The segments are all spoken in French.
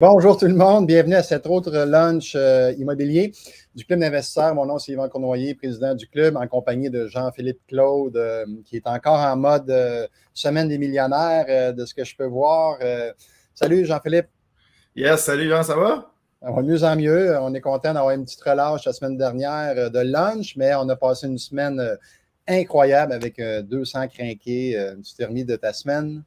Bonjour tout le monde, bienvenue à cet autre lunch immobilier du Club d'investisseurs. Mon nom c'est Yvan Cournoyer, président du club, en compagnie de Jean-Philippe Claude, qui est encore en mode semaine des millionnaires, de ce que je peux voir. Salut Jean-Philippe. Yes, salut Jean, ça va? On va de mieux en mieux. On est content d'avoir une petite relâche la semaine dernière de lunch, mais on a passé une semaine incroyable avec 200 crinqués. Tu t'es remis de ta semaine?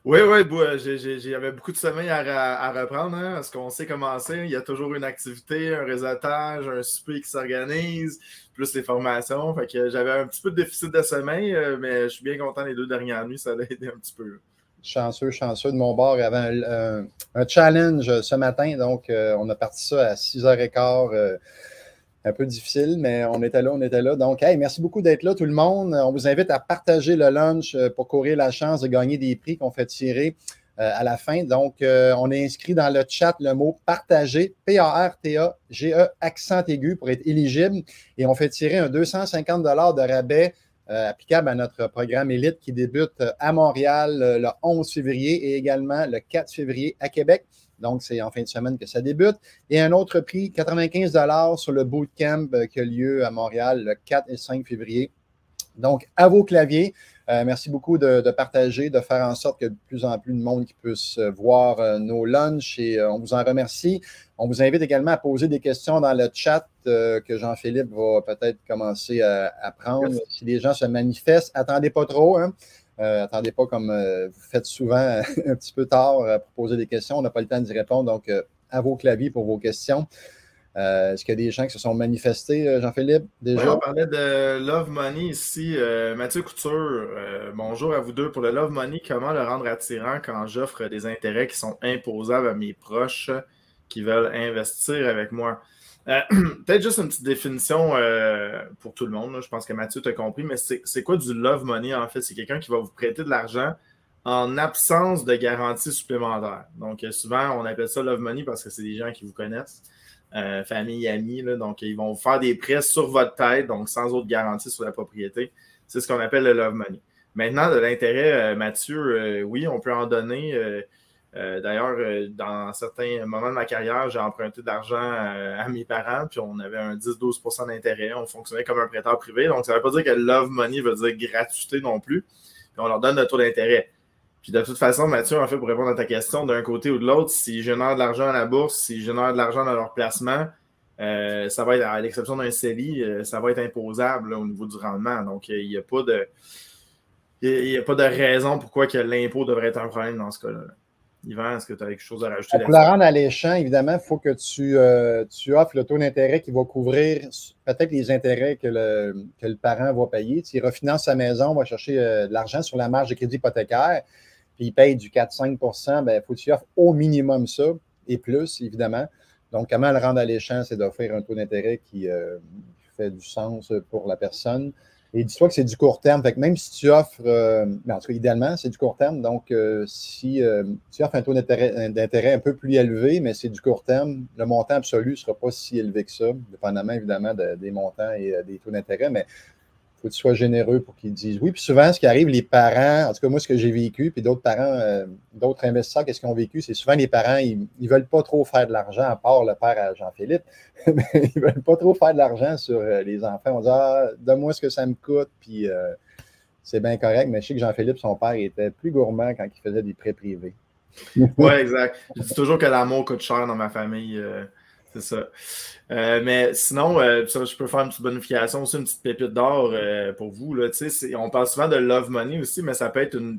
Oui, j'avais beaucoup de sommeil à reprendre, hein, parce qu'on sait comment c'est. Il y a toujours une activité, un réseautage, un souper qui s'organise, plus les formations. Fait que j'avais un petit peu de déficit de sommeil, mais je suis bien content les 2 dernières nuits, ça a aidé un petit peu. Chanceux de mon bord. Il y avait un challenge ce matin, donc on a parti ça à 6h15. Un peu difficile, mais on était là. Donc, hey, merci beaucoup d'être là, tout le monde. On vous invite à partager le lunch pour courir la chance de gagner des prix qu'on fait tirer à la fin. Donc, on a inscrit dans le chat le mot partager, P-A-R-T-A-G-E, accent aigu pour être éligible. Et on fait tirer un 250 de rabais applicable à notre programme Élite qui débute à Montréal le 11 février et également le 4 février à Québec. Donc, c'est en fin de semaine que ça débute. Et un autre prix, 95 sur le bootcamp qui a lieu à Montréal le 4 et 5 février. Donc, à vos claviers. Merci beaucoup de partager, de faire en sorte que de plus en plus de monde qui puisse voir nos lunchs et on vous en remercie. On vous invite également à poser des questions dans le chat que Jean-Philippe va peut-être commencer à prendre. Yes. Si les gens se manifestent, attendez pas trop, hein. Attendez pas comme vous faites souvent un petit peu tard pour poser des questions. On n'a pas le temps d'y répondre. Donc, à vos claviers pour vos questions. Est-ce qu'il y a des gens qui se sont manifestés, Jean-Philippe, déjà? Oui, on parlait de Love Money ici. Mathieu Couture, bonjour à vous deux. Pour le Love Money, comment le rendre attirant quand j'offre des intérêts qui sont imposables à mes proches qui veulent investir avec moi? Peut-être juste une petite définition pour tout le monde. Là. Je pense que Mathieu t'a compris, mais c'est quoi du love money en fait? C'est quelqu'un qui va vous prêter de l'argent en absence de garantie supplémentaire. Donc, souvent, on appelle ça love money parce que c'est des gens qui vous connaissent, famille, amis. Là, donc, ils vont vous faire des prêts sur votre tête, donc sans autre garantie sur la propriété. C'est ce qu'on appelle le love money. Maintenant, de l'intérêt, Mathieu, oui, on peut en donner. D'ailleurs, dans certains moments de ma carrière, j'ai emprunté de l'argent à mes parents, puis on avait un 10-12% d'intérêt. On fonctionnait comme un prêteur privé. Donc, ça ne veut pas dire que love money veut dire gratuité non plus. Puis on leur donne le taux d'intérêt. Puis de toute façon, Mathieu, en fait, pour répondre à ta question, d'un côté ou de l'autre, s'ils génèrent de l'argent à la bourse, s'ils génèrent de l'argent dans leur placement, ça va être, à l'exception d'un CELI, ça va être imposable là, au niveau du rendement. Donc, il n'y a pas de raison pourquoi que l'impôt devrait être un problème dans ce cas-là. Yvan, est-ce que tu as quelque chose à rajouter là-dessus? Pour la rendre alléchant, évidemment, il faut que tu offres le taux d'intérêt qui va couvrir peut-être les intérêts que le parent va payer. S'il refinance sa maison, va chercher de l'argent sur la marge de crédit hypothécaire, puis il paye du 4-5 il faut que tu offres au minimum ça et plus, évidemment. Donc, comment le rendre alléchant, c'est d'offrir un taux d'intérêt qui fait du sens pour la personne. Et dis-toi que c'est du court terme. Fait que même si tu offres, en tout cas, idéalement, c'est du court terme. Donc, si tu offres un taux d'intérêt un peu plus élevé, mais c'est du court terme, le montant absolu ne sera pas si élevé que ça, dépendamment évidemment des montants et des taux d'intérêt. Mais il faut que tu sois généreux pour qu'ils disent oui. Puis souvent, ce qui arrive, les parents, en tout cas, moi, ce que j'ai vécu, puis d'autres parents, d'autres investisseurs, qu'est-ce qu'ils ont vécu, c'est souvent les parents, ils ne veulent pas trop faire de l'argent, à part le père à Jean-Philippe. Mais ils ne veulent pas trop faire de l'argent sur les enfants. On dit, donne-moi ce que ça me coûte, puis c'est bien correct. Mais je sais que Jean-Philippe, son père, il était plus gourmand quand il faisait des prêts privés. Oui, exact. Je dis toujours que l'amour coûte cher dans ma famille. C'est ça. Mais sinon, ça, je peux faire une petite bonification aussi, une petite pépite d'or pour vous. Là, on parle souvent de love money aussi, mais ça peut être une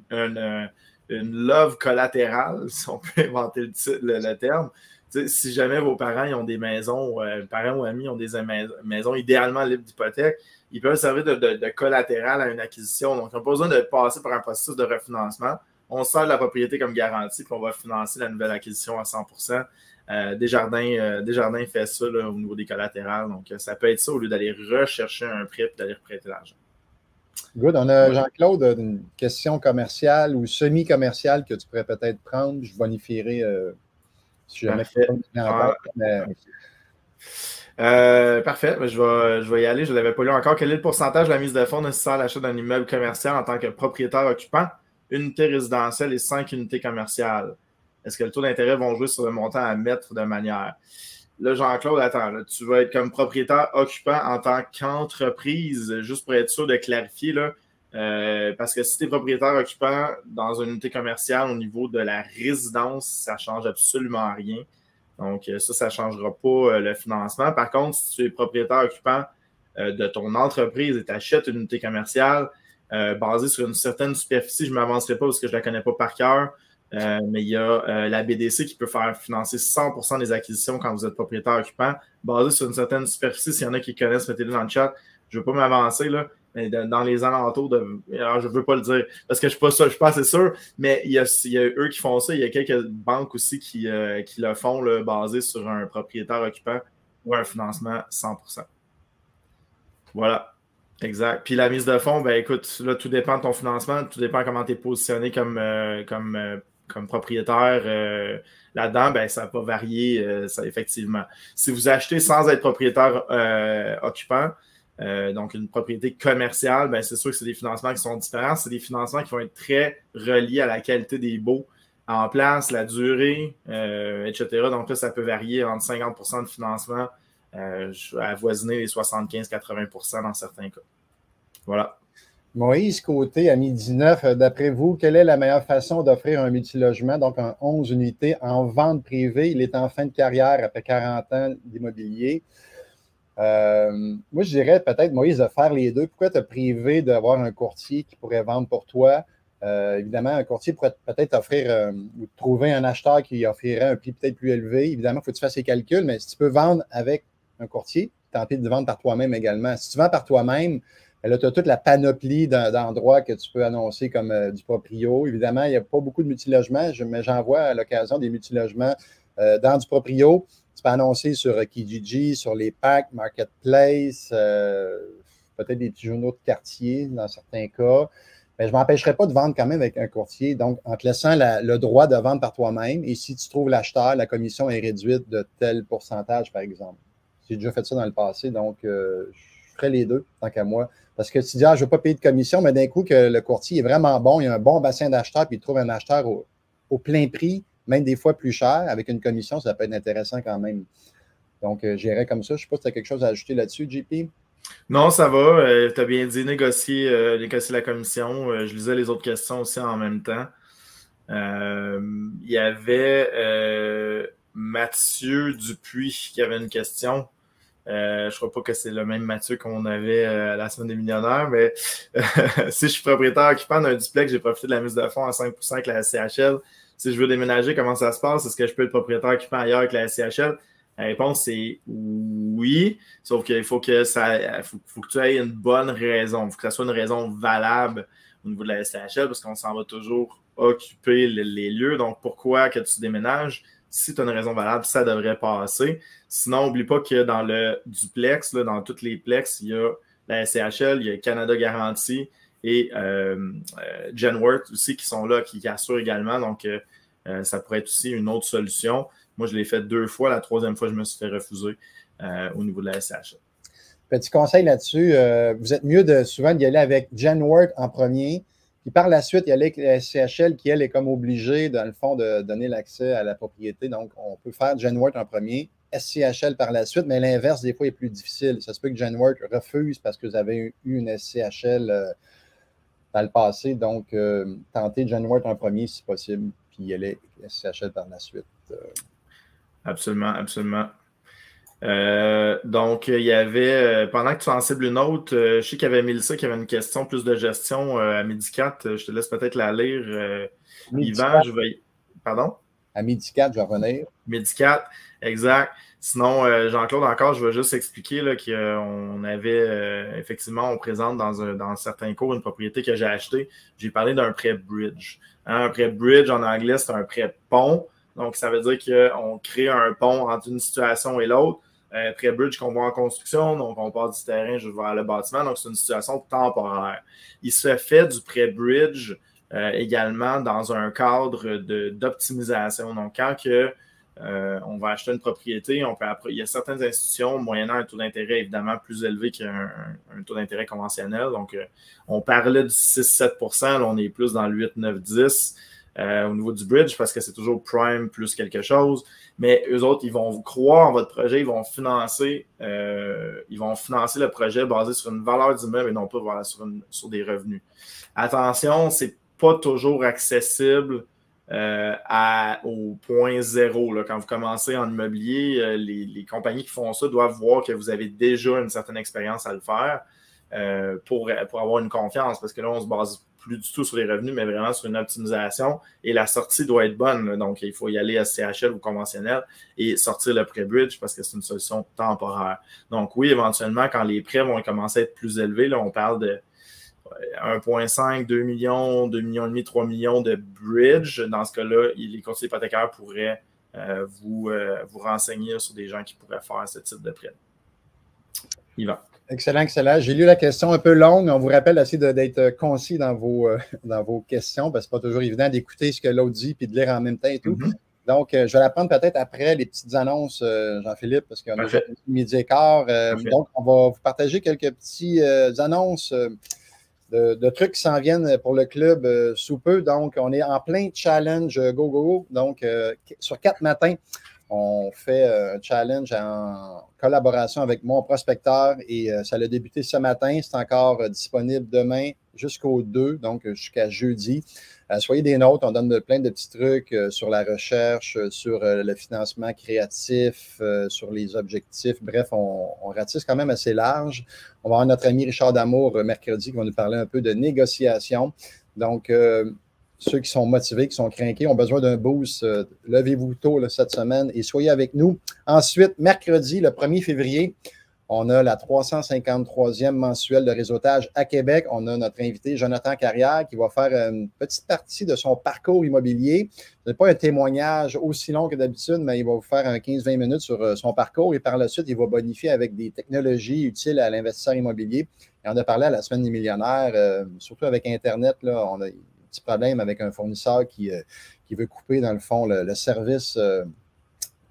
love collatérale, si on peut inventer le terme. Si jamais vos parents ils ont des maisons, parents ou amis ont des maisons idéalement libres d'hypothèque, ils peuvent servir de collatéral à une acquisition. Donc, on n'a pas besoin de passer par un processus de refinancement. On sert la propriété comme garantie, puis on va financer la nouvelle acquisition à 100%. Desjardins fait ça là, au niveau des collatérales. Donc, ça peut être ça au lieu d'aller rechercher un prêt et d'aller reprêter l'argent. Good. On a Jean-Claude, une question commerciale ou semi-commerciale que tu pourrais peut-être prendre. Je bonifierai si jamais tu Parfait. Je vais y aller. Je ne l'avais pas lu encore. Quel est le pourcentage de la mise de fonds nécessaire à l'achat d'un immeuble commercial en tant que propriétaire occupant, unité résidentielle et 5 unités commerciales? Est-ce que le taux d'intérêt va jouer sur le montant à mettre de manière? Là, Jean-Claude, attends, là, tu vas être comme propriétaire occupant en tant qu'entreprise, juste pour être sûr de clarifier, là, parce que si tu es propriétaire occupant dans une unité commerciale au niveau de la résidence, ça ne change absolument rien. Donc, ça ne changera pas le financement. Par contre, si tu es propriétaire occupant de ton entreprise et tu achètes une unité commerciale basée sur une certaine superficie, je ne m'avancerai pas parce que je ne la connais pas par cœur, mais il y a la BDC qui peut faire financer 100% des acquisitions quand vous êtes propriétaire occupant, basée sur une certaine superficie. S'il y en a qui connaissent, mettez-le dans le chat. Je ne veux pas m'avancer, là, mais dans les alentours de... Alors, je ne veux pas le dire parce que je ne suis pas assez sûr, mais il y a eux qui font ça. Il y a quelques banques aussi qui le font, là, basé sur un propriétaire occupant ou un financement 100%. Voilà. Exact. Puis la mise de fonds, ben écoute, là, tout dépend de ton financement, tout dépend comment tu es positionné comme propriétaire là-dedans, ben ça va varier, ça, effectivement. Si vous achetez sans être propriétaire occupant, donc une propriété commerciale, ben c'est sûr que c'est des financements qui sont différents. C'est des financements qui vont être très reliés à la qualité des baux en place, la durée, etc. Donc là, ça peut varier entre 50% de financement avoisiner les 75-80% dans certains cas. Voilà. Moïse Côté, à 19, d'après vous, quelle est la meilleure façon d'offrir un multilogement, donc en 11 unités, en vente privée? Il est en fin de carrière après 40 ans d'immobilier. Moi, je dirais peut-être, Moïse, de faire les deux. Pourquoi te priver d'avoir un courtier qui pourrait vendre pour toi? Évidemment, un courtier pourrait peut-être offrir ou trouver un acheteur qui offrirait un prix peut-être plus élevé. Évidemment, il faut que tu fasses les calculs, mais si tu peux vendre avec un courtier, tenter de vendre par toi-même également. Si tu vends par toi-même, là, tu as toute la panoplie d'endroits que tu peux annoncer comme du proprio. Évidemment, il n'y a pas beaucoup de multilogements, mais j'en vois à l'occasion des multilogements dans du proprio. Tu peux annoncer sur Kijiji, sur les packs, Marketplace, peut-être des petits journaux de quartier dans certains cas. Mais je ne m'empêcherai pas de vendre quand même avec un courtier. Donc, en te laissant le droit de vendre par toi-même. Et si tu trouves l'acheteur, la commission est réduite de tel pourcentage, par exemple. J'ai déjà fait ça dans le passé, donc je ferai les deux, tant qu'à moi. Parce que tu dis, je ne veux pas payer de commission, mais d'un coup, que le courtier est vraiment bon, il a un bon bassin d'acheteurs, puis il trouve un acheteur au plein prix, même des fois plus cher, avec une commission, ça peut être intéressant quand même. Donc, j'irai comme ça. Je ne sais pas si tu as quelque chose à ajouter là-dessus, JP. Non, ça va. Tu as bien dit négocier la commission. Je lisais les autres questions aussi en même temps. Il y avait Mathieu Dupuis qui avait une question. Je ne crois pas que c'est le même Mathieu qu'on avait à la semaine des millionnaires, mais si je suis propriétaire occupant d'un duplex, j'ai profité de la mise de fonds à 5% avec la SCHL. Si je veux déménager, comment ça se passe? Est-ce que je peux être propriétaire occupant ailleurs avec la SCHL? La réponse, c'est oui, sauf qu'il faut que tu aies une bonne raison. Il faut que ça soit une raison valable au niveau de la SCHL parce qu'on s'en va toujours occuper les lieux. Donc, pourquoi que tu déménages? Si tu as une raison valable, ça devrait passer. Sinon, n'oublie pas que dans le duplex, là, dans toutes les plex, il y a la SCHL, il y a Canada Garantie et Genworth aussi qui sont là, qui assurent également. Donc, ça pourrait être aussi une autre solution. Moi, je l'ai fait 2 fois. La 3e fois, je me suis fait refuser au niveau de la SCHL. Petit conseil là-dessus, vous êtes mieux souvent d'y aller avec Genworth en premier. Puis par la suite, il y a la SCHL qui, elle, est comme obligée, dans le fond, de donner l'accès à la propriété. Donc, on peut faire Genworth en premier, SCHL par la suite, mais l'inverse, des fois, est plus difficile. Ça se peut que Genworth refuse parce que vous avez eu une SCHL dans le passé. Donc, tentez Genworth en premier si possible, puis y aller SCHL par la suite. Absolument, absolument. Donc, il y avait, pendant que tu en cibles une autre, je sais qu'il y avait Mélissa qui avait une question plus de gestion à Medicat. Je te laisse peut-être la lire. Yvan, je vais... Pardon? À Medicat, je vais revenir. Medicat, exact. Sinon, Jean-Claude, encore, je vais juste expliquer qu'on avait, effectivement, on présente dans certains cours une propriété que j'ai achetée. J'ai parlé d'un prêt bridge. Un prêt bridge, en anglais, c'est un prêt pont. Donc, ça veut dire qu'on crée un pont entre une situation et l'autre. Prêt bridge qu'on voit en construction, donc on part du terrain vers le bâtiment, donc c'est une situation temporaire. Il se fait du prêt bridge également dans un cadre d'optimisation. Donc, quand on va acheter une propriété, il y a certaines institutions moyennant un taux d'intérêt évidemment plus élevé qu'un taux d'intérêt conventionnel. Donc, on parlait du 6-7 %, là, on est plus dans le 8, 9, 10. au niveau du bridge parce que c'est toujours prime plus quelque chose. Mais eux autres, ils vont croire en votre projet, ils vont financer le projet basé sur une valeur d'immeuble et non pas sur des revenus. Attention, c'est pas toujours accessible au point zéro. Là. Quand vous commencez en immobilier, les compagnies qui font ça doivent voir que vous avez déjà une certaine expérience à le faire pour avoir une confiance. Parce que là, on se base plus du tout sur les revenus, mais vraiment sur une optimisation. Et la sortie doit être bonne. Là. Donc, il faut y aller à CHL ou conventionnel et sortir le prêt bridge parce que c'est une solution temporaire. Donc, oui, éventuellement, quand les prêts vont commencer à être plus élevés, là, on parle de 1,5, 2 millions, 2 millions et demi, 3 millions de bridge. Dans ce cas-là, les conseillers hypothécaires pourraient vous renseigner sur des gens qui pourraient faire ce type de prêt. Yvan. Excellent, excellent. J'ai lu la question un peu longue. On vous rappelle d'essayer d'être concis dans vos questions parce que ce n'est pas toujours évident d'écouter ce que l'autre dit et de lire en même temps et tout. Donc, je vais la prendre peut-être après les petites annonces, Jean-Philippe, parce qu'on a déjà midi et quart. Donc, on va vous partager quelques petites annonces de trucs qui s'en viennent pour le club sous peu. Donc, on est en plein challenge Go, Go, Go. Donc, sur 4 matins, on fait un challenge en collaboration avec mon prospecteur et ça a débuté ce matin. C'est encore disponible demain jusqu'au 2, donc jusqu'à jeudi. Soyez des nôtres, on donne plein de petits trucs sur la recherche, sur le financement créatif, sur les objectifs. Bref, on ratisse quand même assez large. On va avoir notre ami Richard Damour mercredi qui va nous parler un peu de négociation. Donc, ceux qui sont motivés, qui sont crainqués, ont besoin d'un boost. Levez-vous tôt là, cette semaine et soyez avec nous. Ensuite, mercredi, le 1er février, on a la 353e mensuelle de réseautage à Québec. On a notre invité Jonathan Carrière qui va faire une petite partie de son parcours immobilier. Ce n'est pas un témoignage aussi long que d'habitude, mais il va vous faire un 15-20 minutes sur son parcours et par la suite, il va bonifier avec des technologies utiles à l'investisseur immobilier. Et on a parlé à la Semaine des millionnaires, surtout avec Internet, là, on a petit problème avec un fournisseur qui veut couper, dans le fond, le service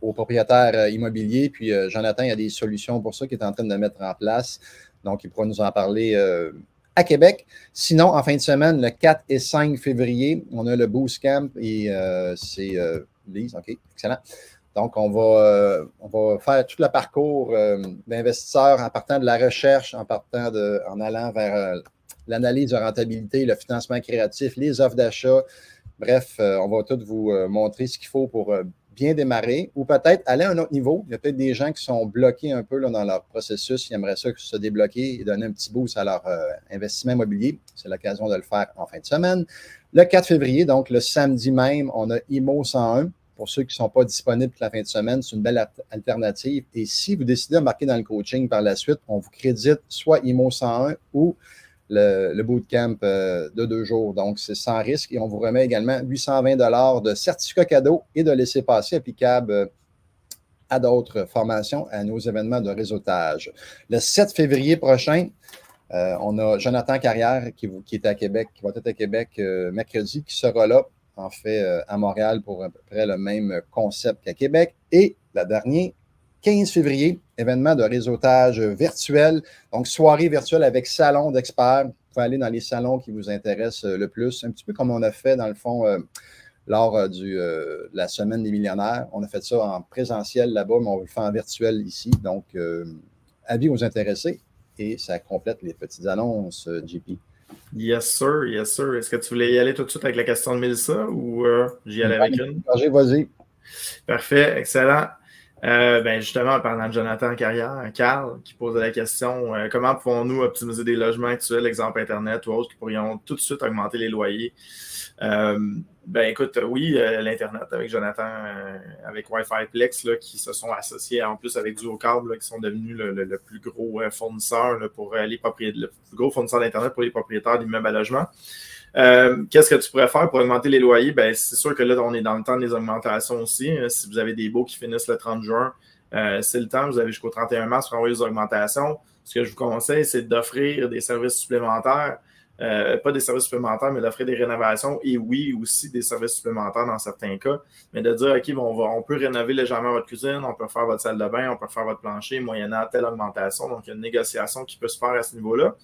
aux propriétaires immobiliers. Puis, Jonathan, il y a des solutions pour ça qu'il est en train de mettre en place. Donc, il pourra nous en parler à Québec. Sinon, en fin de semaine, le 4 et 5 février, on a le Boost Camp et c'est Lise. OK, excellent. Donc, on va faire tout le parcours d'investisseurs en partant de la recherche, en allant vers l'analyse de rentabilité, le financement créatif, les offres d'achat. Bref, on va tout vous montrer ce qu'il faut pour bien démarrer ou peut-être aller à un autre niveau. Il y a peut-être des gens qui sont bloqués un peu là, dans leur processus. Ils aimeraient ça se débloquer et donner un petit boost à leur investissement immobilier. C'est l'occasion de le faire en fin de semaine. Le 4 février, donc le samedi même, on a IMO 101. Pour ceux qui ne sont pas disponibles toute la fin de semaine, c'est une belle alternative. Et si vous décidez d'embarquer dans le coaching par la suite, on vous crédite soit IMO 101 ou le bootcamp de 2 jours. Donc, c'est sans risque et on vous remet également 820 $ de certificats cadeaux et de laissez-passer applicables à d'autres formations, à nos événements de réseautage. Le 7 février prochain, on a Jonathan Carrière qui est à Québec, qui va être à Québec mercredi, qui sera là, en fait, à Montréal pour à peu près le même concept qu'à Québec. Et la dernière, 15 février, événement de réseautage virtuel, donc soirée virtuelle avec salon d'experts. Vous pouvez aller dans les salons qui vous intéressent le plus, un petit peu comme on a fait dans le fond lors de la Semaine des millionnaires. On a fait ça en présentiel là-bas, mais on le fait en virtuel ici. Donc, avis aux intéressés et ça complète les petites annonces, JP. Yes, sir, yes, sir. Est-ce que tu voulais y aller tout de suite avec la question de Mélissa ou j'y allais avec une? Vas-y. Parfait, excellent. Justement, en parlant de Jonathan Carrière, Carl qui posait la question comment pouvons-nous optimiser des logements actuels, exemple Internet ou autres, qui pourrions tout de suite augmenter les loyers? Écoute, oui, l'Internet avec Jonathan, avec Wi-Fi Plex, là, qui se sont associés en plus avec Duocable, qui sont devenus le plus gros fournisseur là, pour les propriétaires, le plus gros fournisseur d'Internet pour les propriétaires d'immeubles à logement. Qu'est-ce que tu pourrais faire pour augmenter les loyers? C'est sûr que là, on est dans le temps des augmentations aussi. Si vous avez des baux qui finissent le 30 juin, c'est le temps. Vous avez jusqu'au 31 mars pour envoyer les augmentations. Ce que je vous conseille, c'est d'offrir des services supplémentaires. Pas des services supplémentaires, mais d'offrir des rénovations et oui, aussi des services supplémentaires dans certains cas. Mais de dire, OK, on peut rénover légèrement votre cuisine, on peut faire votre salle de bain, on peut faire votre plancher moyennant telle augmentation. Donc, il y a une négociation qui peut se faire à ce niveau-là.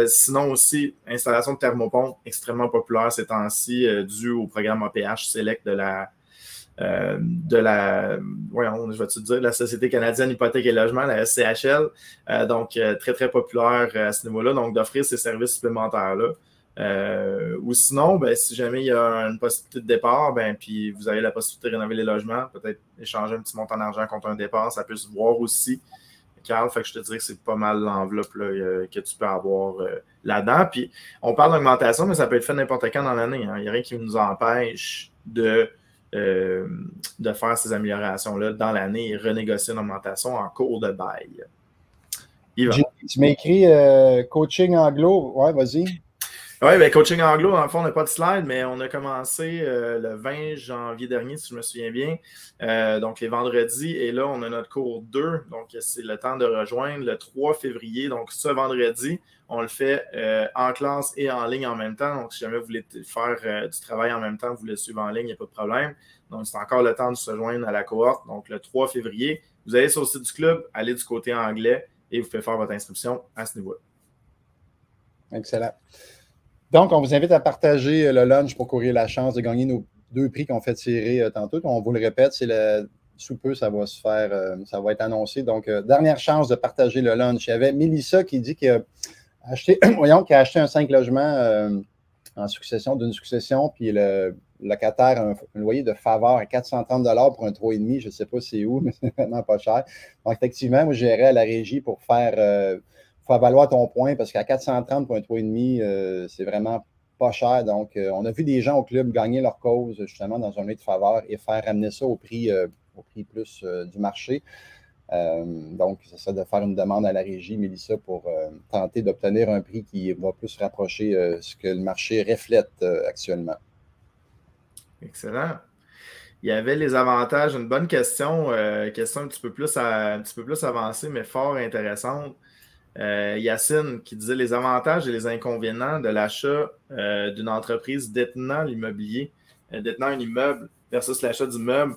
Sinon aussi, installation de thermopompe extrêmement populaire ces temps-ci, dû au programme APH Select voyons, je vais te dire, la Société canadienne hypothèque et logement, la SCHL. Donc, très, très populaire à ce niveau-là. Donc, d'offrir ces services supplémentaires-là. Ou sinon, ben, si jamais il y a une possibilité de départ, ben, puis vous avez la possibilité de rénover les logements, peut-être échanger un petit montant d'argent contre un départ, ça peut se voir aussi, Carl. Fait que je te dirais que c'est pas mal l'enveloppe là, que tu peux avoir là-dedans. Puis on parle d'augmentation, mais ça peut être fait n'importe quand dans l'année. Hein. Il n'y a rien qui nous empêche de faire ces améliorations-là dans l'année et renégocier une augmentation en cours de bail. Tu m'as écrit coaching anglo. Ouais, vas-y. Oui, bien, coaching anglo, dans le fond, on n'a pas de slide, mais on a commencé le 20 janvier dernier, si je me souviens bien. Donc, les vendredis. Et là, on a notre cours 2. Donc, c'est le temps de rejoindre le 3 février. Donc, ce vendredi, on le fait en classe et en ligne en même temps. Donc, si jamais vous voulez faire du travail en même temps, vous le suivez en ligne, il n'y a pas de problème. Donc, c'est encore le temps de se joindre à la cohorte. Donc, le 3 février, vous allez sur le site du club, allez du côté anglais et vous pouvez faire votre inscription à ce niveau-là. Excellent. Donc, on vous invite à partager le lunch pour courir la chance de gagner nos 2 prix qu'on fait tirer tantôt. On vous le répète, c'est sous peu, ça va se faire, ça va être annoncé. Donc, dernière chance de partager le lunch. Il y avait Mélissa qui dit qu'il a acheté, qui a acheté un 5 logements en succession, d'une succession, puis le locataire a un loyer de faveur à 430 $ pour un 3,5. Je ne sais pas c'est où, mais c'est vraiment pas cher. Donc, effectivement, moi, j'irai à la régie pour faire valoir ton point, parce qu'à 430 pour un 3,5, c'est vraiment pas cher. Donc, on a vu des gens au club gagner leur cause, justement, dans un loyer de faveur et faire ramener ça au prix plus du marché. Donc, c'est ça, de faire une demande à la régie, Mélissa, pour tenter d'obtenir un prix qui va plus rapprocher ce que le marché reflète actuellement. Excellent. Il y avait les avantages, une bonne question, question un petit peu plus avancée, mais fort intéressante. Yacine qui disait les avantages et les inconvénients de l'achat d'une entreprise détenant l'immobilier, détenant un immeuble versus l'achat d'immeuble.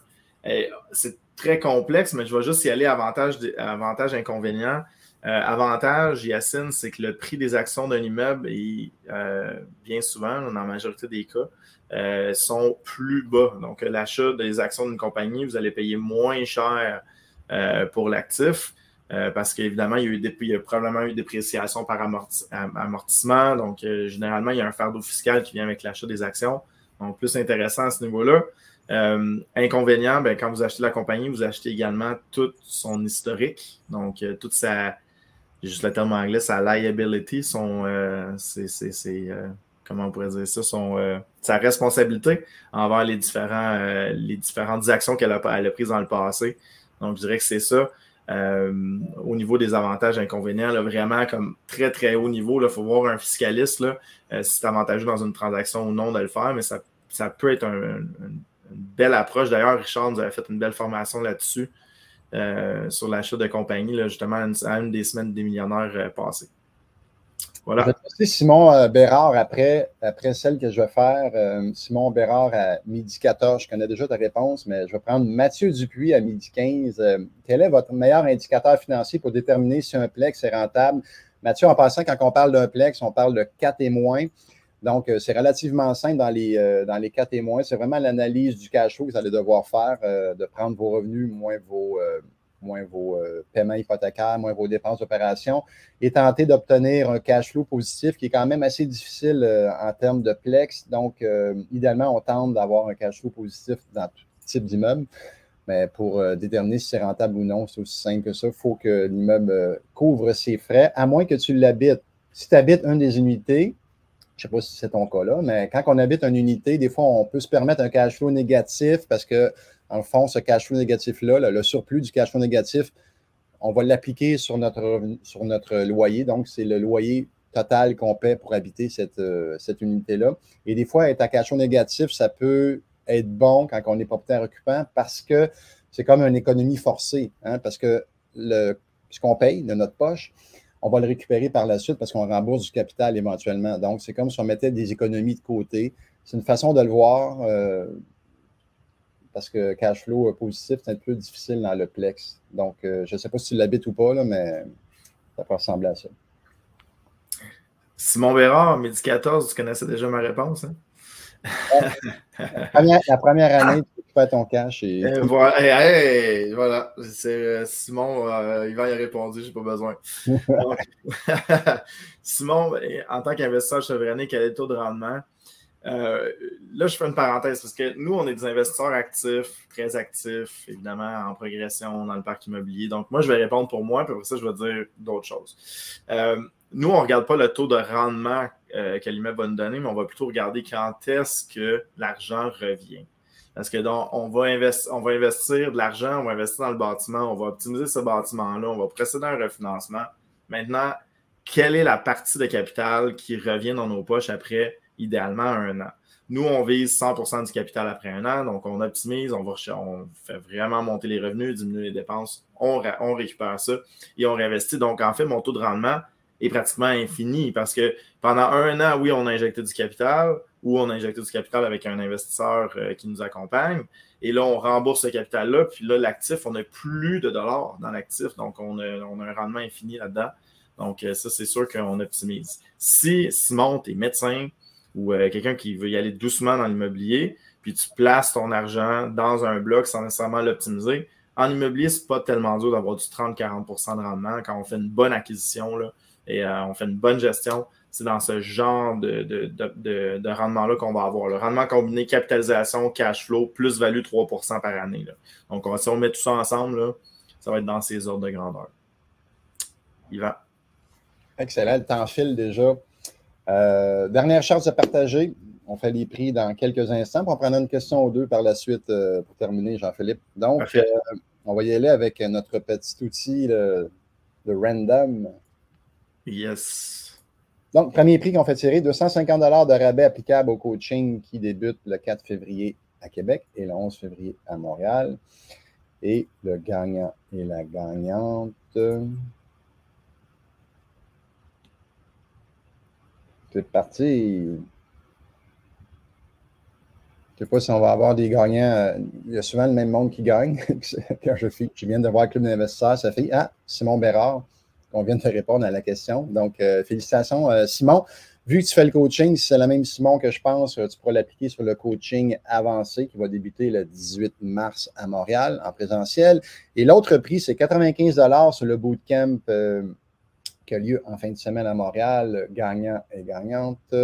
C'est très complexe, mais je vais juste y aller avantages, inconvénients. Avantage, Yacine, c'est que le prix des actions d'un immeuble est bien souvent, dans la majorité des cas, sont plus bas. Donc, l'achat des actions d'une compagnie, vous allez payer moins cher pour l'actif. Parce qu'évidemment, il y a probablement eu dépréciation par amortissement. Donc, généralement, il y a un fardeau fiscal qui vient avec l'achat des actions. Donc, plus intéressant à ce niveau-là. Inconvénient, ben, quand vous achetez la compagnie, vous achetez également tout son historique. Donc, toute sa, juste le terme anglais, sa liability, comment on pourrait dire ça, sa responsabilité envers les différentes actions qu'elle a prises dans le passé. Donc, je dirais que c'est ça. Au niveau des avantages inconvénients, là, vraiment comme très, très haut niveau. Il faut voir un fiscaliste là, si c'est avantageux dans une transaction ou non de le faire, mais ça peut être une belle approche. D'ailleurs, Richard nous avait fait une belle formation là-dessus sur l'achat de compagnie, là, justement, à une des semaines des millionnaires passées. Voilà. Je vais tester Simon Bérard après celle que je vais faire. Simon Bérard à 12h14. Je connais déjà ta réponse, mais je vais prendre Mathieu Dupuis à 12h15. Quel est votre meilleur indicateur financier pour déterminer si un plex est rentable? Mathieu, en passant, quand on parle d'un plex, on parle de 4 et moins. Donc, c'est relativement simple dans les 4 et moins. C'est vraiment l'analyse du cash flow que vous allez devoir faire, de prendre vos revenus moins vos paiements hypothécaires, moins vos dépenses d'opération, et tenter d'obtenir un cash flow positif qui est quand même assez difficile en termes de plex. Donc, idéalement, on tente d'avoir un cash flow positif dans tout type d'immeuble. Mais pour déterminer si c'est rentable ou non, c'est aussi simple que ça. Il faut que l'immeuble couvre ses frais, à moins que tu l'habites. Si tu habites une des unités, je ne sais pas si c'est ton cas là, mais quand on habite une unité, des fois, on peut se permettre un cash flow négatif parce que, en fond, ce cash flow négatif-là, le surplus du cash flow négatif, on va l'appliquer sur notre loyer. Donc, c'est le loyer total qu'on paie pour habiter cette unité-là. Et des fois, être à cash flow négatif, ça peut être bon quand on est propriétaire occupant parce que c'est comme une économie forcée. Hein, parce que ce qu'on paye de notre poche, on va le récupérer par la suite parce qu'on rembourse du capital éventuellement. Donc, c'est comme si on mettait des économies de côté. C'est une façon de le voir parce que cash flow positif, c'est un peu difficile dans le plex. Donc, je ne sais pas si tu l'habites ou pas, là, mais ça peut ressembler à ça. Simon Bérard, Midi 14, tu connaissais déjà ma réponse, hein? La première année, tu fais ton cash. Et... voilà, voilà. Simon, Yvan y a répondu, j'ai pas besoin. Donc, Simon, en tant qu'investisseur chevronné, quel est le taux de rendement? Là, je fais une parenthèse parce que nous, on est des investisseurs actifs, très actifs, évidemment, en progression dans le parc immobilier. Donc, moi, je vais répondre pour moi, puis après ça, je vais dire d'autres choses. Nous, on ne regarde pas le taux de rendement que l'immeuble va nous donner, mais on va plutôt regarder quand est-ce que l'argent revient. Parce que donc, on va investir de l'argent, on va investir dans le bâtiment, on va optimiser ce bâtiment-là, on va procéder à un refinancement. Maintenant, quelle est la partie de capital qui revient dans nos poches après, idéalement, un an? Nous, on vise 100% du capital après un an, donc on optimise, on fait vraiment monter les revenus, diminuer les dépenses, on récupère ça et on réinvestit. Donc, en fait, mon taux de rendement est pratiquement infini parce que pendant un an, oui, on a injecté du capital ou on a injecté du capital avec un investisseur qui nous accompagne. Et là, on rembourse ce capital-là. Puis là, l'actif, on n'a plus de dollars dans l'actif. Donc, on a un rendement infini là-dedans. Donc, ça, c'est sûr qu'on optimise. Si Simon, tu es médecin ou quelqu'un qui veut y aller doucement dans l'immobilier, puis tu places ton argent dans un bloc sans nécessairement l'optimiser, en immobilier, c'est pas tellement dur d'avoir du 30-40% de rendement quand on fait une bonne acquisition là, et on fait une bonne gestion. C'est dans ce genre de rendement-là qu'on va avoir. Le rendement combiné, capitalisation, cash flow, plus-value 3% par année. Là. Donc, si on met tout ça ensemble, là, ça va être dans ces ordres de grandeur. Yvan. Excellent, le temps file déjà. Dernière chance de partager. On fait les prix dans quelques instants. Puis on prendra une question ou deux par la suite pour terminer, Jean-Philippe. Donc, on va y aller avec notre petit outil de random. Yes. Donc, premier prix qu'on fait tirer, 250 $ de rabais applicable au coaching qui débute le 4 février à Québec et le 11 février à Montréal. Et le gagnant et la gagnante. C'est parti. Je ne sais pas si on va avoir des gagnants. Il y a souvent le même monde qui gagne. Quand je viens de voir le club d'investisseurs, ça fait Simon Bérard, qu'on vient de te répondre à la question. Donc, félicitations, Simon. Vu que tu fais le coaching, si c'est le même Simon que je pense, tu pourras l'appliquer sur le coaching avancé qui va débuter le 18 mars à Montréal en présentiel. Et l'autre prix, c'est 95 $ sur le bootcamp qui a lieu en fin de semaine à Montréal. Gagnant et gagnante.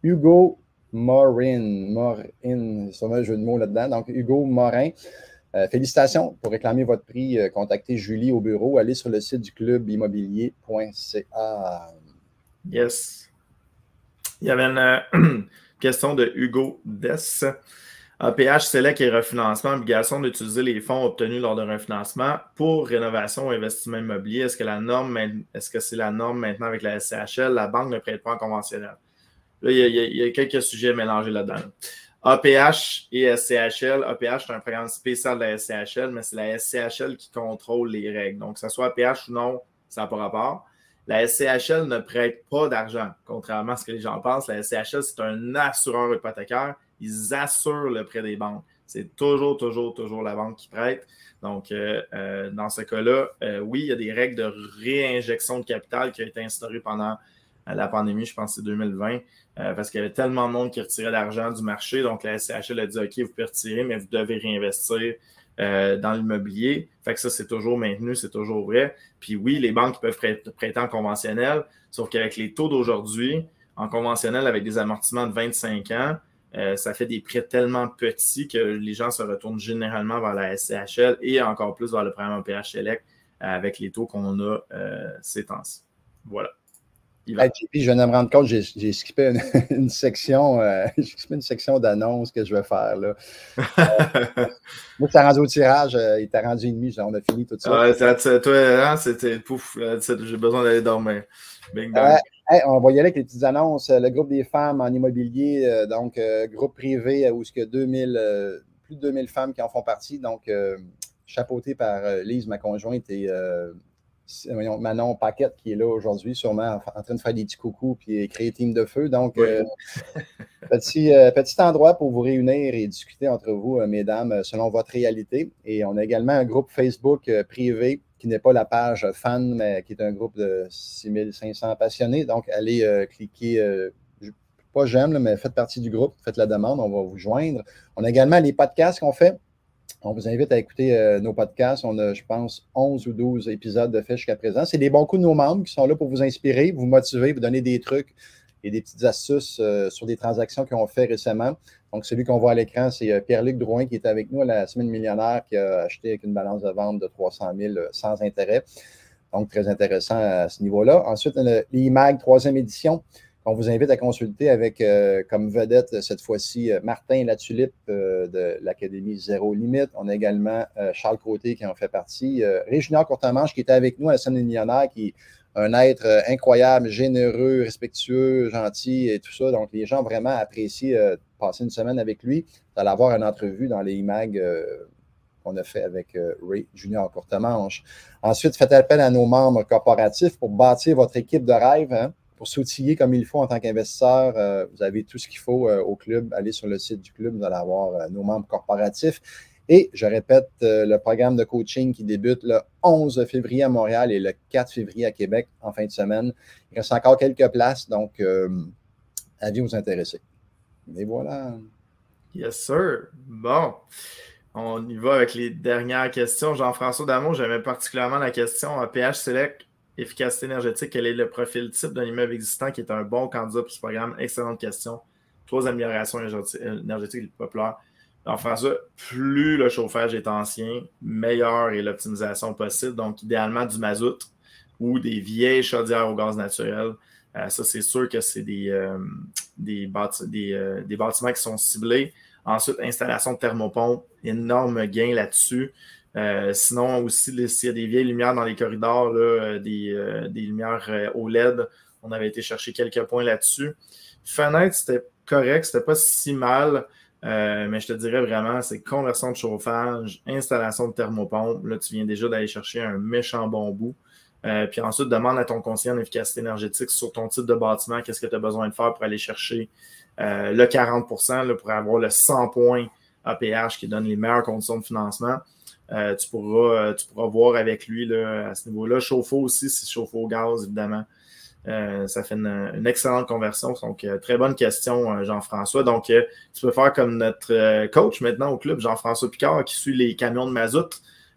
Hugo Morin, sûrement un jeu de mots là-dedans. Donc, Hugo Morin, félicitations pour réclamer votre prix. Contactez Julie au bureau. Allez sur le site du clubimmobilier.ca. Yes. Il y avait une question de Hugo Dess. APH Select et refinancement, obligation d'utiliser les fonds obtenus lors d'un refinancement pour rénovation ou investissement immobilier. Est-ce que c'est la norme maintenant avec la SCHL? La banque ne prête pas en conventionnel. Là, il y a quelques sujets mélangés là-dedans. APH et SCHL. APH, c'est un programme spécial de la SCHL, mais c'est la SCHL qui contrôle les règles. Donc, que ce soit APH ou non, ça n'a pas rapport. La SCHL ne prête pas d'argent, contrairement à ce que les gens pensent. La SCHL, c'est un assureur hypothécaire. Ils assurent le prêt des banques. C'est toujours la banque qui prête. Donc, dans ce cas-là, oui, il y a des règles de réinjection de capital qui ont été instaurées pendant la pandémie, je pense que c'est 2020, parce qu'il y avait tellement de monde qui retirait l'argent du marché. Donc, la SCHL a dit, OK, vous pouvez retirer, mais vous devez réinvestir dans l'immobilier. Fait que ça, c'est toujours maintenu, c'est toujours vrai. Puis oui, les banques peuvent prêter en conventionnel, sauf qu'avec les taux d'aujourd'hui, en conventionnel avec des amortissements de 25 ans, ça fait des prêts tellement petits que les gens se retournent généralement vers la SCHL et encore plus vers le programme APH Select avec les taux qu'on a ces temps-ci. Voilà. Hey, JP, je viens de me rendre compte, j'ai skippé une section, une section d'annonces que je vais faire. Là. Moi, tu t'es rendu au tirage, il t'a rendu une demi, on a fini tout ça. Toi, c'était pouf, j'ai besoin d'aller dormir. Bing bang. Hey, on va y aller avec les petites annonces. Le groupe des femmes en immobilier, donc groupe privé où il y a plus de 2000 femmes qui en font partie. Donc, chapeauté par Lise, ma conjointe, et Manon Paquette qui est là aujourd'hui, sûrement en train de faire des petits coucous et créer team de feu. Donc, petit endroit pour vous réunir et discuter entre vous, mesdames, selon votre réalité. Et on a également un groupe Facebook privé qui n'est pas la page fan, mais qui est un groupe de 6500 passionnés. Donc, allez cliquer, pas j'aime, mais faites partie du groupe, faites la demande, on va vous joindre. On a également les podcasts qu'on fait. On vous invite à écouter nos podcasts. On a, je pense, 11 ou 12 épisodes de fait jusqu'à présent. C'est des bons coups de nos membres qui sont là pour vous inspirer, vous motiver, vous donner des trucs et des petites astuces sur des transactions qu'ils ont fait récemment. Donc, celui qu'on voit à l'écran, c'est Pierre-Luc Drouin qui était avec nous à la Semaine millionnaire, qui a acheté avec une balance de vente de 300 000 sans intérêt. Donc, très intéressant à ce niveau-là. Ensuite, on a l'IMAG 3e édition, qu'on vous invite à consulter avec, comme vedette, cette fois-ci, Martin Latulippe de l'Académie Zéro Limite. On a également Charles Côté qui en fait partie. Régina Courtemanche qui était avec nous à la Semaine millionnaire, qui est un être incroyable, généreux, respectueux, gentil et tout ça. Donc, les gens vraiment apprécient passer une semaine avec lui. Vous allez avoir une entrevue dans les IMAG qu'on a fait avec Ray Junior Courtemanche. Ensuite, faites appel à nos membres corporatifs pour bâtir votre équipe de rêve, hein, pour s'outiller comme il faut en tant qu'investisseur. Vous avez tout ce qu'il faut au club. Allez sur le site du club, vous allez avoir nos membres corporatifs. Et je répète, le programme de coaching qui débute le 11 février à Montréal et le 4 février à Québec en fin de semaine. Il reste encore quelques places, donc avis vous intéresser. Et voilà. Yes, sir. Bon, on y va avec les dernières questions. Jean-François Damour, j'aimais particulièrement la question PH Select, efficacité énergétique. Quel est le profil type d'un immeuble existant qui est un bon candidat pour ce programme? Excellente question. 3 améliorations énergétiques populaires. Jean-François, plus le chauffage est ancien, meilleure est l'optimisation possible. Donc, idéalement, du mazout ou des vieilles chaudières au gaz naturel. Ça, c'est sûr que c'est des bâtiments qui sont ciblés. Ensuite, installation de thermopompe, énorme gain là-dessus. Sinon, aussi, s'il y a des vieilles lumières dans les corridors, là, des lumières OLED, on avait été chercher quelques points là-dessus. Fenêtre, c'était correct, c'était pas si mal. Mais je te dirais vraiment, c'est conversion de chauffage, installation de thermopompe. Là, tu viens déjà d'aller chercher un méchant bon bout. Puis ensuite, demande à ton conseiller en efficacité énergétique sur ton type de bâtiment, qu'est-ce que tu as besoin de faire pour aller chercher le 40% là, pour avoir le 100 points APH qui donne les meilleures conditions de financement. Tu pourras voir avec lui là, à ce niveau-là. Chauffe-eau aussi, c'est chauffe-eau au gaz, évidemment. Ça fait une excellente conversion. Donc, très bonne question, Jean-François. Donc, tu peux faire comme notre coach maintenant au club, Jean-François Picard, qui suit les camions de mazout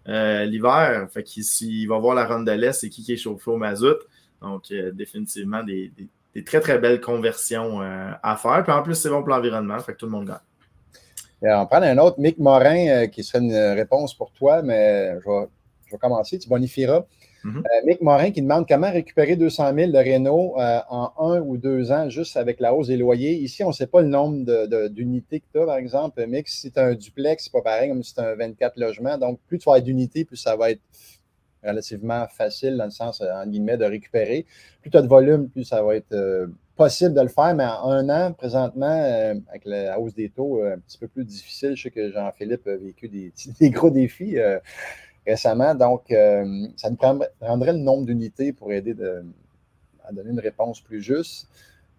l'hiver. Fait qu'il va voir la ronde de l'Est, c'est qui est chauffé au mazout. Donc, définitivement, des très, très belles conversions à faire. Puis en plus, c'est bon pour l'environnement. Fait que tout le monde gagne. On va prendre un autre, Mick Morin, qui serait une réponse pour toi, mais je vais commencer. Tu bonifieras. Mick Morin qui demande comment récupérer 200 000 de réno en 1 ou 2 ans juste avec la hausse des loyers. Ici, on ne sait pas le nombre d'unités que tu as, par exemple. Mick, si tu as un duplex, c'est pas pareil comme si tu as un 24 logements. Donc, plus tu vas avoir d'unités, plus ça va être relativement facile dans le sens, en guillemets, de récupérer. Plus tu as de volume, plus ça va être possible de le faire. Mais en 1 an, présentement, avec la hausse des taux, un petit peu plus difficile. Je sais que Jean-Philippe a vécu des gros défis récemment. Donc, ça nous prendrait le nombre d'unités pour aider à donner une réponse plus juste.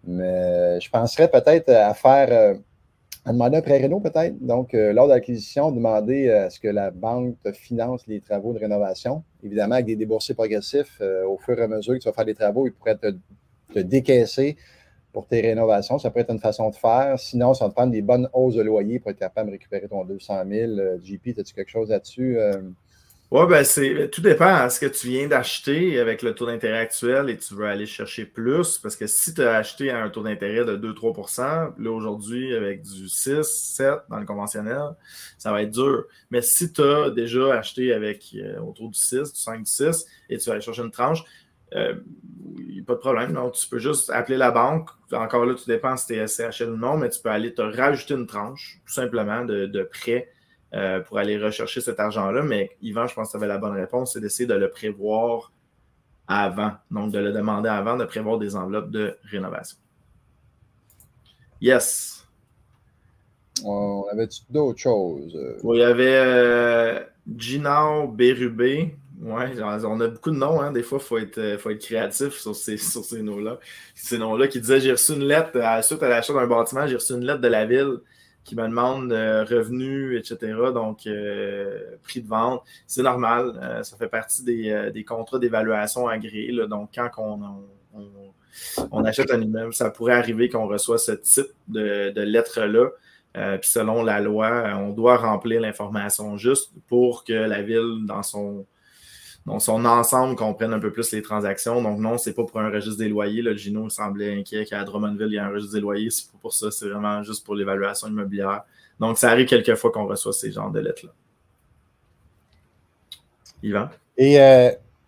Mais je penserais peut-être à demander un prêt réno, peut-être. Donc, lors de l'acquisition, demander à ce que la banque te finance les travaux de rénovation. Évidemment, avec des déboursés progressifs, au fur et à mesure que tu vas faire des travaux, ils pourraient te décaisser pour tes rénovations. Ça pourrait être une façon de faire. Sinon, ça va te prendre des bonnes hausses de loyer pour être capable de récupérer ton 200 000. JP, as-tu quelque chose là-dessus? Oui, ben tout dépend de ce que tu viens d'acheter avec le taux d'intérêt actuel et tu veux aller chercher plus. Parce que si tu as acheté à un taux d'intérêt de 2-3 là aujourd'hui, avec du 6-7 dans le conventionnel, ça va être dur. Mais si tu as déjà acheté avec autour du 6, du 5, du 6 et tu vas aller chercher une tranche, il n'y a pas de problème. Donc, tu peux juste appeler la banque. Encore là, tout dépend si tu es SCHL ou non, mais tu peux aller te rajouter une tranche, tout simplement, de prêt. Pour aller rechercher cet argent-là. Mais Yvan, je pense que tu avais la bonne réponse, c'est d'essayer de le prévoir avant. Donc, de le demander avant, de prévoir des enveloppes de rénovation. Yes. On avait-tu d'autres choses? Oui, il y avait Ginao Bérubé. Ouais, on a beaucoup de noms, hein. Des fois, il faut être créatif sur ces noms-là. Ces noms-là qui disaient, j'ai reçu une lettre, suite à l'achat d'un bâtiment, j'ai reçu une lettre de la ville qui me demandent revenus, etc. Donc, prix de vente, c'est normal. Ça fait partie des contrats d'évaluation agréés. Là. Donc, quand on achète un immeuble, ça pourrait arriver qu'on reçoit ce type de lettre-là. Puis selon la loi, on doit remplir l'information juste pour que la ville, dans son ensemble, comprenne un peu plus les transactions. Donc non, c'est pas pour un registre des loyers. Là, Gino semblait inquiet qu'à Drummondville, il y a un registre des loyers. C'est pas pour ça, c'est vraiment juste pour l'évaluation immobilière. Donc ça arrive quelques fois qu'on reçoit ces genres de lettres-là. Yvan? Et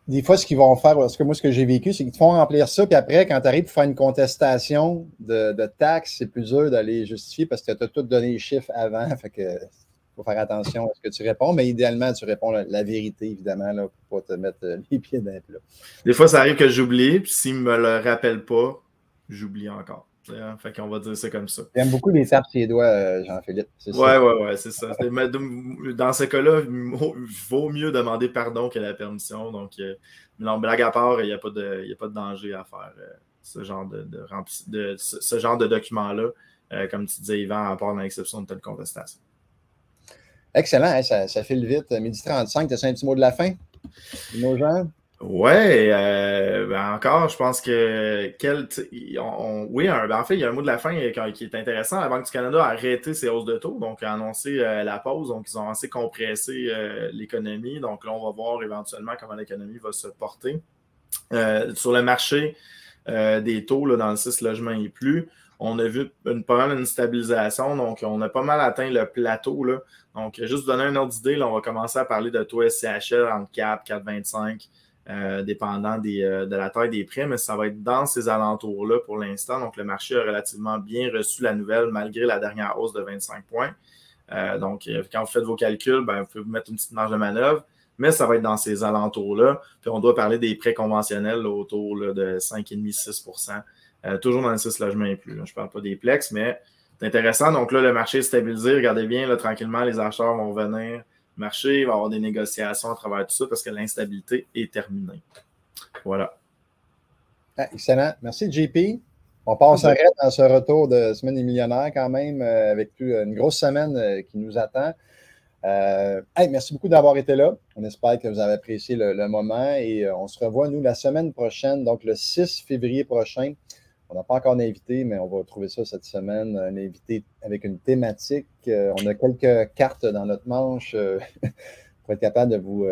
des fois, ce qu'ils vont faire, parce que moi, ce que j'ai vécu, c'est qu'ils te font remplir ça, puis après, quand tu arrives pour faire une contestation de taxes, c'est plus dur d'aller justifier parce que tu as tout donné les chiffres avant. Fait que faut faire attention à ce que tu réponds, mais idéalement, tu réponds la vérité, évidemment, là, pour pas te mettre les pieds dans le plat. Des fois, ça arrive que j'oublie, puis s'ils ne me le rappellent pas, j'oublie encore. Fait qu'on va dire ça comme ça. J'aime beaucoup les tapes sur les doigts, Jean-Philippe. Ouais, c'est ça. Dans ce cas-là, il vaut mieux demander pardon que la permission. Donc, non, blague à part, il n'y a pas de danger à faire ce genre de document-là. Comme tu disais, Yvan, à part dans l'exception de telle contestation. Excellent, hein, ça file vite. 12h35, tu as un petit mot de la fin? Nos gens? Ouais, encore, je pense que en fait, il y a un mot de la fin qui est intéressant. La Banque du Canada a arrêté ses hausses de taux, donc a annoncé la pause, donc ils ont assez compressé l'économie. Donc là, on va voir éventuellement comment l'économie va se porter. Sur le marché des taux là, dans le 6 logements et plus, on a vu pas mal une stabilisation, donc on a pas mal atteint le plateau. Là. Donc, juste pour donner un ordre d'idée, on va commencer à parler de taux SCHL entre 4, 4,25. Dépendant de la taille des prêts, mais ça va être dans ces alentours-là pour l'instant. Donc, le marché a relativement bien reçu la nouvelle malgré la dernière hausse de 25 points. Donc, quand vous faites vos calculs, vous pouvez vous mettre une petite marge de manœuvre, mais ça va être dans ces alentours-là. Puis, on doit parler des prêts conventionnels là, autour là, de 5,5-6 %. Toujours dans les 6 logements et plus. Là. Je ne parle pas des plex, mais c'est intéressant. Donc là, le marché est stabilisé. Regardez bien, là, tranquillement, les acheteurs vont venir marché, il va y avoir des négociations à travers tout ça parce que l'instabilité est terminée. Voilà. Ah, excellent. Merci, JP. On passe arrête dans ce retour de Semaine des millionnaires quand même, avec une grosse semaine qui nous attend. Merci beaucoup d'avoir été là. On espère que vous avez apprécié le moment et on se revoit, nous, la semaine prochaine, donc le 6 février prochain. On n'a pas encore d'invité, mais on va trouver ça cette semaine, un invité avec une thématique. On a quelques cartes dans notre manche pour être capable de vous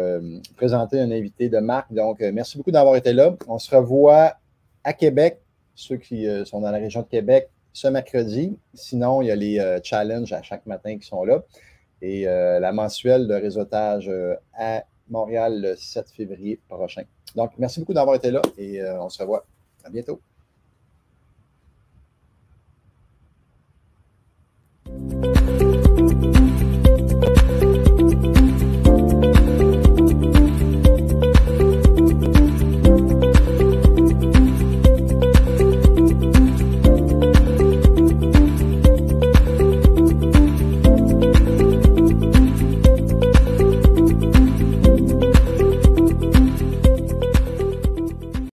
présenter un invité de marque. Donc, merci beaucoup d'avoir été là. On se revoit à Québec, ceux qui sont dans la région de Québec, ce mercredi. Sinon, il y a les challenges à chaque matin qui sont là. Et la mensuelle de réseautage à Montréal le 7 février prochain. Donc, merci beaucoup d'avoir été là et on se revoit. À bientôt.